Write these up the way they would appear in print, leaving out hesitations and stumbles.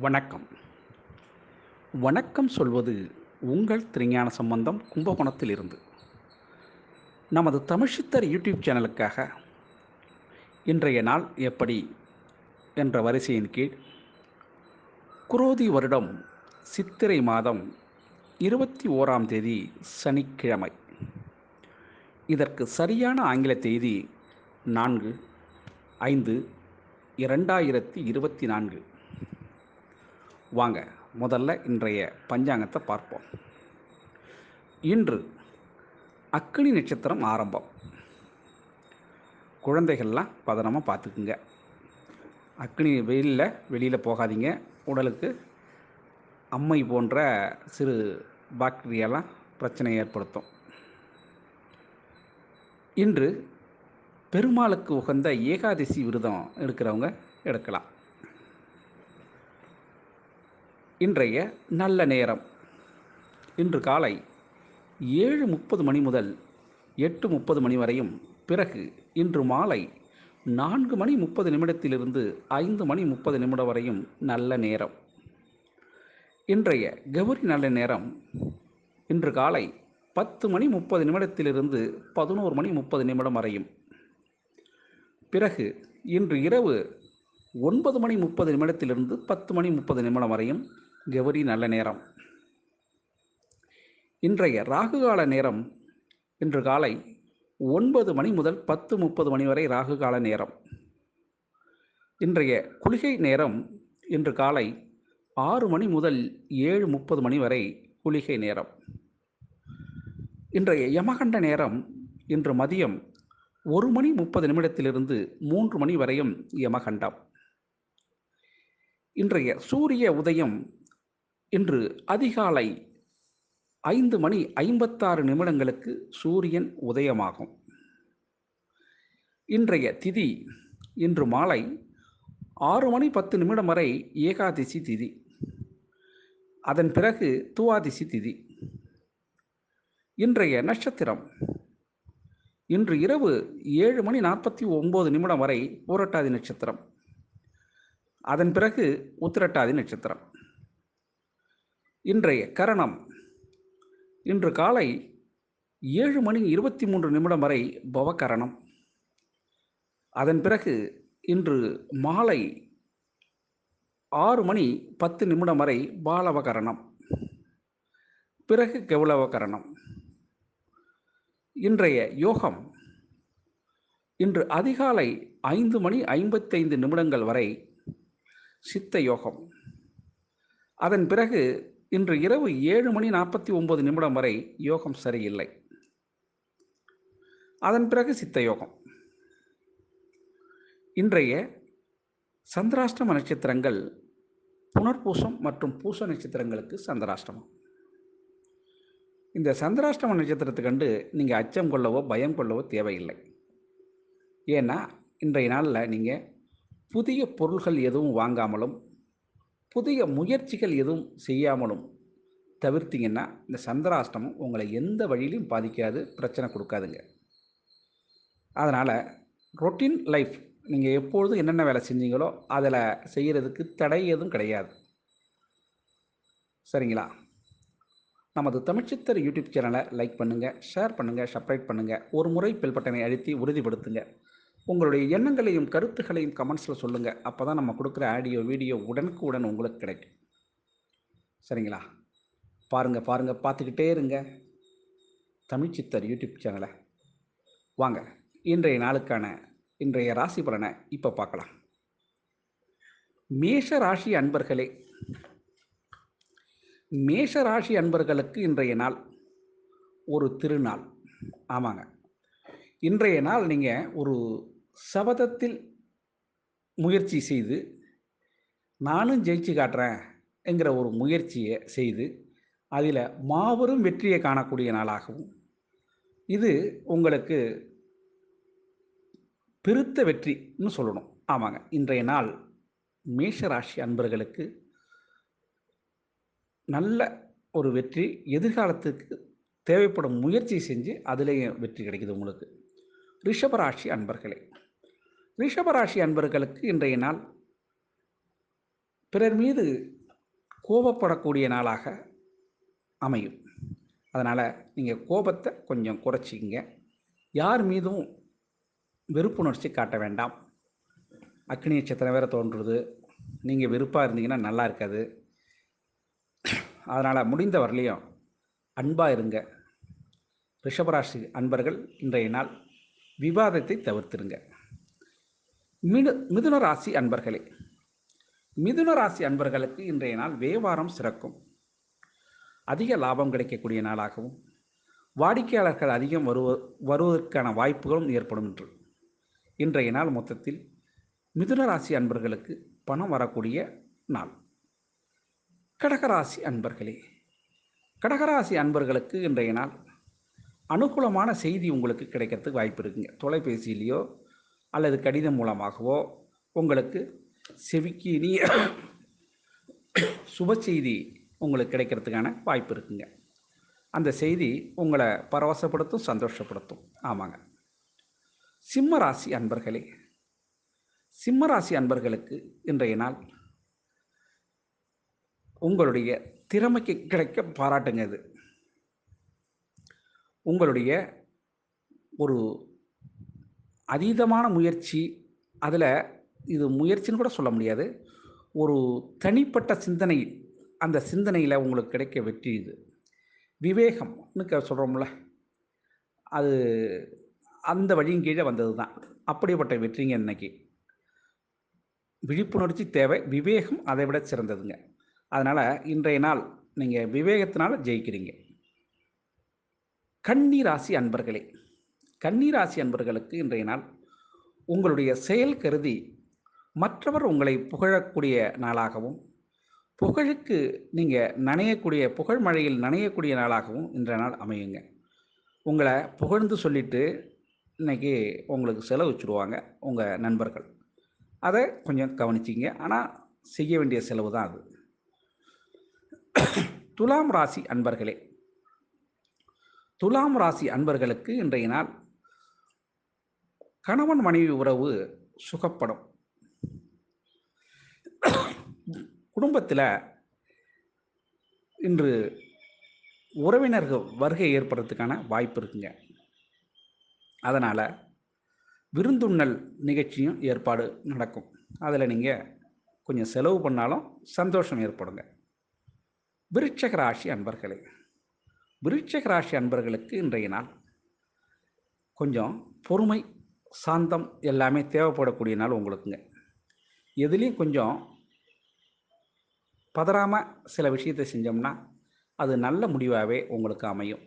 வணக்கம். வணக்கம் சொல்வது உங்கள் திருஞான சம்பந்தம் கும்பகோணத்தில் இருந்து. நமது தமிழ்ச்சித்தர் யூடியூப் சேனலுக்காக இன்றைய நாள் எப்படி என்ற வரிசையின் கீழ் குரோதி வருடம் சித்திரை மாதம் 21ஆம் தேதி சனிக்கிழமை. இதற்கு சரியான ஆங்கில தேதி 4/5/2024. வாங்க முதல்ல இன்றைய பஞ்சாங்கத்தை பார்ப்போம். இன்று அக்கினி நட்சத்திரம் ஆரம்பம். குழந்தைகள்லாம் பதனமாக பார்த்துக்குங்க. அக்கினி வெயிலில் வெளியில் போகாதீங்க. உடலுக்கு அம்மை போன்ற சிறு பாக்டீரியாலாம் பிரச்சனை ஏற்படுத்தும். இன்று பெருமாளுக்கு உகந்த ஏகாதசி விரதம் எடுக்கிறவங்க எடுக்கலாம். இன்றைய நல்ல நேரம் இன்று காலை 7:30 மணி முதல் 8:30 மணி வரையும், பிறகு இன்று மாலை 4:30 5:30 வரையும் நல்ல நேரம். இன்றைய கௌரி நல்ல நேரம் இன்று காலை 10:30 11:30 வரையும், பிறகு இன்று இரவு 9:30 10:30 வரையும் கௌரி நல்ல நேரம். இன்றைய ராகுகால நேரம் இன்று காலை 9 முதல் 10:30 வரை ராகுகால நேரம். இன்றைய குளிகை நேரம் இன்று காலை 6 முதல் 7:30 வரை குளிகை நேரம். இன்றைய யமகண்ட நேரம் இன்று மதியம் 1:30 3 வரையும் யமகண்டம். இன்றைய சூரிய உதயம் இன்று அதிகாலை 5:56 சூரியன் உதயமாகும். இன்றைய திதி இன்று மாலை 6:10 வரை ஏகாதசி திதி. அதன் பிறகு துவாதிசி திதி. இன்றைய நட்சத்திரம் இன்று இரவு 7:49 வரை பூரட்டாதி நட்சத்திரம். அதன் பிறகு உத்திரட்டாதி நட்சத்திரம். இன்றைய கரணம் இன்று காலை 7:23 வரை பவகரணம். அதன் பிறகு இன்று மாலை 6:10 வரை பாலவகரணம், பிறகு கௌளவகரணம். இன்றைய யோகம் இன்று அதிகாலை 5:55 வரை சித்த யோகம். அதன் பிறகு இன்று இரவு 7:49 வரை யோகம் சரியில்லை. அதன் பிறகு சித்த யோகம். இன்றைய சந்திராஷ்டம நட்சத்திரங்கள் புனர்பூசம் மற்றும் பூச நட்சத்திரங்களுக்கு சந்திராஷ்டமம். இந்த சந்திராஷ்டம நட்சத்திரத்தை கண்டு நீங்கள் அச்சம் கொள்ளவோ பயம் கொள்ளவோ தேவையில்லை. ஏன்னா இன்றைய நாளில் நீங்கள் புதிய பொருள்கள் எதுவும் வாங்காமலும் புதிய முயற்சிகள் எதுவும் செய்யாமலும் தவிர்த்திங்கன்னா இந்த சந்திராஷ்டமம் உங்களை எந்த வழியிலும் பாதிக்காது, பிரச்சனை கொடுக்காதுங்க. அதனால் ரொட்டீன் லைஃப் நீங்கள் எப்பொழுதும் என்னென்ன வேலை செஞ்சீங்களோ அதில் செய்கிறதுக்கு தடை எதுவும் கிடையாது. சரிங்களா? நமது தமிழ்ச்சித்தர் யூடியூப் சேனலை லைக் பண்ணுங்கள், ஷேர் பண்ணுங்கள், சப்ஸ்கிரைப் பண்ணுங்கள். ஒரு முறை பெல் பட்டனை அழுத்தி உறுதிப்படுத்துங்க. உங்களுடைய எண்ணங்களையும் கருத்துக்களையும் கமெண்ட்ஸில் சொல்லுங்கள். அப்போ தான் நம்ம கொடுக்குற ஆடியோ வீடியோ உடனுக்குடன் உங்களுக்கு கிடைக்கும். சரிங்களா? பாருங்கள், பார்த்துக்கிட்டே இருங்க தமிழ்ச்சித்தர் யூடியூப் சேனலை. வாங்க இன்றைய நாளுக்கான இன்றைய ராசி பலனை இப்போ பார்க்கலாம். மேஷ ராசி அன்பர்களே, மேஷ ராசி அன்பர்களுக்கு இன்றைய நாள் ஒரு திருநாள். ஆமாங்க, இன்றைய நாள் நீங்கள் ஒரு சபதத்தில் முயற்சி செய்து நானும் ஜெயிச்சு காட்டுறேன் என்கிற ஒரு முயற்சியை செய்து அதில் மாபெரும் வெற்றியை காணக்கூடிய நாளாகவும், இது உங்களுக்கு பெருத்த வெற்றின்னு சொல்லணும். ஆமாங்க, இன்றைய நாள் மேஷராசி அன்பர்களுக்கு நல்ல ஒரு வெற்றி, எதிர்காலத்துக்கு தேவைப்படும் முயற்சி செஞ்சு அதிலேயும் வெற்றி கிடைக்குது உங்களுக்கு. ரிஷபராசி அன்பர்களே, ரிஷபராசி அன்பர்களுக்கு இன்றைய நாள் பிறர் மீது கோபப்படக்கூடிய நாளாக அமையும். அதனால் நீங்கள் கோபத்தை கொஞ்சம் குறைச்சிக்கிங்க. யார் மீதும் வெறுப்புணர்ச்சி காட்ட வேண்டாம். அக்னி நட்சத்திரம் வேறு தோன்றுறது, நீங்கள் வெறுப்பாக இருந்தீங்கன்னா நல்லா இருக்காது. அதனால் முடிந்த வரலையும் அன்பாக இருங்க. ரிஷபராசி அன்பர்கள் இன்றைய நாள் விவாதத்தை தவிர்த்துருங்க. மிதுன ராசி அன்பர்களே, மிதுன ராசி அன்பர்களுக்கு இன்றைய நாள் வியாபாரம் சிறக்கும். அதிக லாபம் கிடைக்கக்கூடிய நாளாகவும் வாடிக்கையாளர்கள் அதிகம் வருவதற்கான வாய்ப்புகளும் ஏற்படும் என்று இன்றைய நாள் மொத்தத்தில் மிதுன ராசி அன்பர்களுக்கு பணம் வரக்கூடிய நாள். கடகராசி அன்பர்களே, கடகராசி அன்பர்களுக்கு இன்றைய நாள் அனுகூலமான செய்தி உங்களுக்கு கிடைக்கிறதுக்கு வாய்ப்பு இருக்குங்க. தொலைபேசியிலையோ அல்லது கடிதம் மூலமாகவோ உங்களுக்கு செவிக்கு இனிய சுப செய்தி உங்களுக்கு கிடைக்கிறதுக்கான வாய்ப்பு இருக்குங்க. அந்த செய்தி உங்களை பரவசப்படுத்தும், சந்தோஷப்படுத்தும். ஆமாங்க. சிம்ம ராசி அன்பர்களே, சிம்ம ராசி அன்பர்களுக்கு இன்றைய நாள் உங்களுடைய திறமைக்கு கிடைக்க பாராட்டுங்க. இது உங்களுடைய ஒரு அதீதமான முயற்சி. அதில் இது முயற்சின்னு கூட சொல்ல முடியாது, ஒரு தனிப்பட்ட சிந்தனை. அந்த சிந்தனையில் உங்களுக்கு கிடைக்க வெற்றி. இது விவேகம்னு சொல்கிறோம்ல, அது அந்த வழியின் கீழே வந்தது தான். அப்படிப்பட்ட வெற்றிங்க. இன்னைக்கு விழிப்புணர்ச்சி தேவை, விவேகம் அதை விட சிறந்ததுங்க. அதனால் இன்றைய நாள் நீங்கள் விவேகத்தினால் ஜெயிக்கிறீங்க. கன்னி ராசி அன்பர்களே, கன்னி ராசி அன்பர்களுக்கு இன்றைய நாள் உங்களுடைய செயல் கருதி மற்றவர் உங்களை புகழக்கூடிய நாளாகவும் புகழுக்கு நீங்கள் நனையக்கூடிய, புகழ் மழையில் நனையக்கூடிய நாளாகவும் இன்றைய நாள் அமையுங்க. உங்களை புகழ்ந்து சொல்லிட்டு இன்றைக்கி உங்களுக்கு செலவு வச்சுருவாங்க உங்கள் நண்பர்கள். அதை கொஞ்சம் கவனிச்சிங்க. ஆனால் செய்ய வேண்டிய செலவு தான் அது. துலாம் ராசி அன்பர்களே, துலாம் ராசி அன்பர்களுக்கு இன்றைய நாள் கணவன் மனைவி உறவு சுகப்படும். குடும்பத்தில் இன்று உறவினர்கள் வருகை ஏற்படுறதுக்கான வாய்ப்பு இருக்குங்க. அதனால் விருந்துண்ணல் நிகழ்ச்சியும் ஏற்பாடு நடக்கும். அதில் நீங்கள் கொஞ்சம் செலவு பண்ணாலும் சந்தோஷம் ஏற்படுங்க. விருட்சக ராசி அன்பர்களே, விருட்சக ராசி அன்பர்களுக்கு இன்றைய நாள் கொஞ்சம் பொறுமை, சாந்தம் எல்லாமே தேவைப்படக்கூடிய நாள் உங்களுக்குங்க. எதுலேயும் கொஞ்சம் பதறாமல் சில விஷயத்தை செஞ்சோம்னா அது நல்ல முடிவாகவே உங்களுக்கு அமையும்.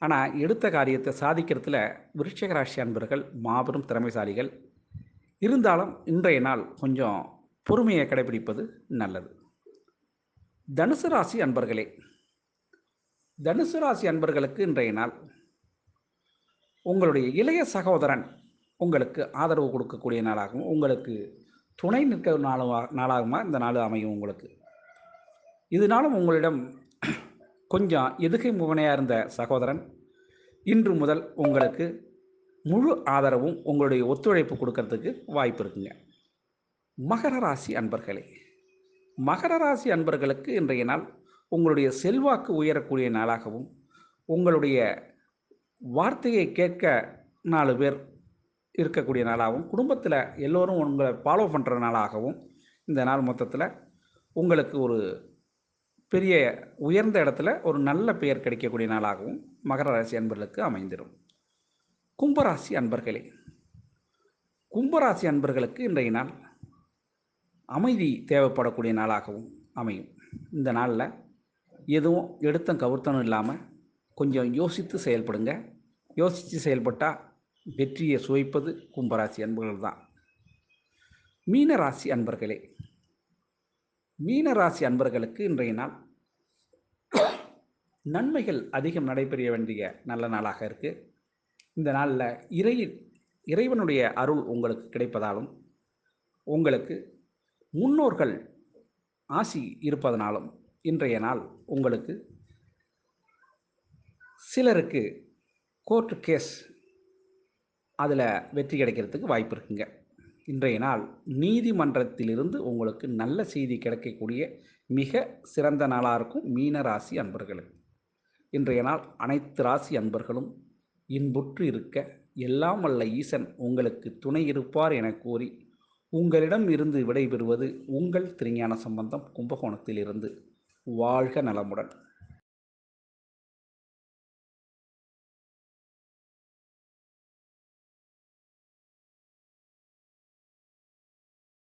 ஆனால் எடுத்த காரியத்தை சாதிக்கிறதுல விருட்சக ராசி அன்பர்கள் மாபெரும் திறமைசாலிகள். இருந்தாலும் இன்றைய நாள் கொஞ்சம் பொறுமையை கடைபிடிப்பது நல்லது. தனுசு ராசி அன்பர்களே, தனுசு ராசி அன்பர்களுக்கு இன்றைய நாள் உங்களுடைய இளைய சகோதரன் உங்களுக்கு ஆதரவு கொடுக்கக்கூடிய நாளாகவும் உங்களுக்கு துணை நிற்க நாளாகுமா இந்த நாள் அமையும் உங்களுக்கு. இதனாலும் உங்களிடம் கொஞ்சம் எதுகை முகனையாக இருந்த சகோதரன் இன்று முதல் உங்களுக்கு முழு ஆதரவும் உங்களுடைய ஒத்துழைப்பு கொடுக்கறதுக்கு வாய்ப்பு இருக்குங்க. மகர ராசி அன்பர்களே, மகர ராசி அன்பர்களுக்கு இன்றைய நாள் உங்களுடைய செல்வாக்கு உயரக்கூடிய நாளாகவும் உங்களுடைய வார்த்தையை கேட்க 4 பேர் இருக்கக்கூடிய நாளாகவும் குடும்பத்தில் எல்லோரும் உங்களை ஃபாலோ பண்ணுற நாளாகவும் இந்த நாள் மொத்தத்தில் உங்களுக்கு ஒரு பெரிய உயர்ந்த இடத்துல ஒரு நல்ல பெயர் கிடைக்கக்கூடிய நாளாகவும் மகர ராசி அன்பர்களுக்கு அமைந்திடும். கும்பராசி அன்பர்களே, கும்பராசி அன்பர்களுக்கு இன்றைய நாள் அமைதி தேவைப்படக்கூடிய நாளாகவும் அமையும். இந்த நாளில் எதுவும் எடுத்தம் கவுர்த்தனும் இல்லாமல் கொஞ்சம் யோசித்து செயல்படுங்க. யோசித்து செயல்பட்டால் வெற்றியை சுவைப்பது கும்பராசி அன்பர்கள் தான். மீனராசி அன்பர்களே, மீனராசி அன்பர்களுக்கு இன்றைய நாள் நன்மைகள் அதிகம் நடைபெற வேண்டிய நல்ல நாளாக இருக்குது. இந்த நாளில் இறைவனுடைய அருள் உங்களுக்கு கிடைப்பதாலும் உங்களுக்கு முன்னோர்கள் ஆசி இருப்பதனாலும் இன்றைய நாள் உங்களுக்கு சிலருக்கு கோர்ட்டு கேஸ் அதில் வெற்றி கிடைக்கிறதுக்கு வாய்ப்பு இருக்குங்க. இன்றைய நாள் நீதிமன்றத்திலிருந்து உங்களுக்கு நல்ல செய்தி கிடைக்கக்கூடிய மிக சிறந்த நாளாக இருக்கும் மீன ராசி அன்பர்களுக்கு. இன்றைய நாள் அனைத்து ராசி அன்பர்களும் இன்புற்று இருக்க எல்லாம் வல்ல ஈசன் உங்களுக்கு துணை இருப்பார் என கூறி உங்களிடம் இருந்து விடைபெறுவது உங்கள் திருஞான சம்பந்தம், கும்பகோணத்தில் இருந்து. வாழ்க நலமுடன்.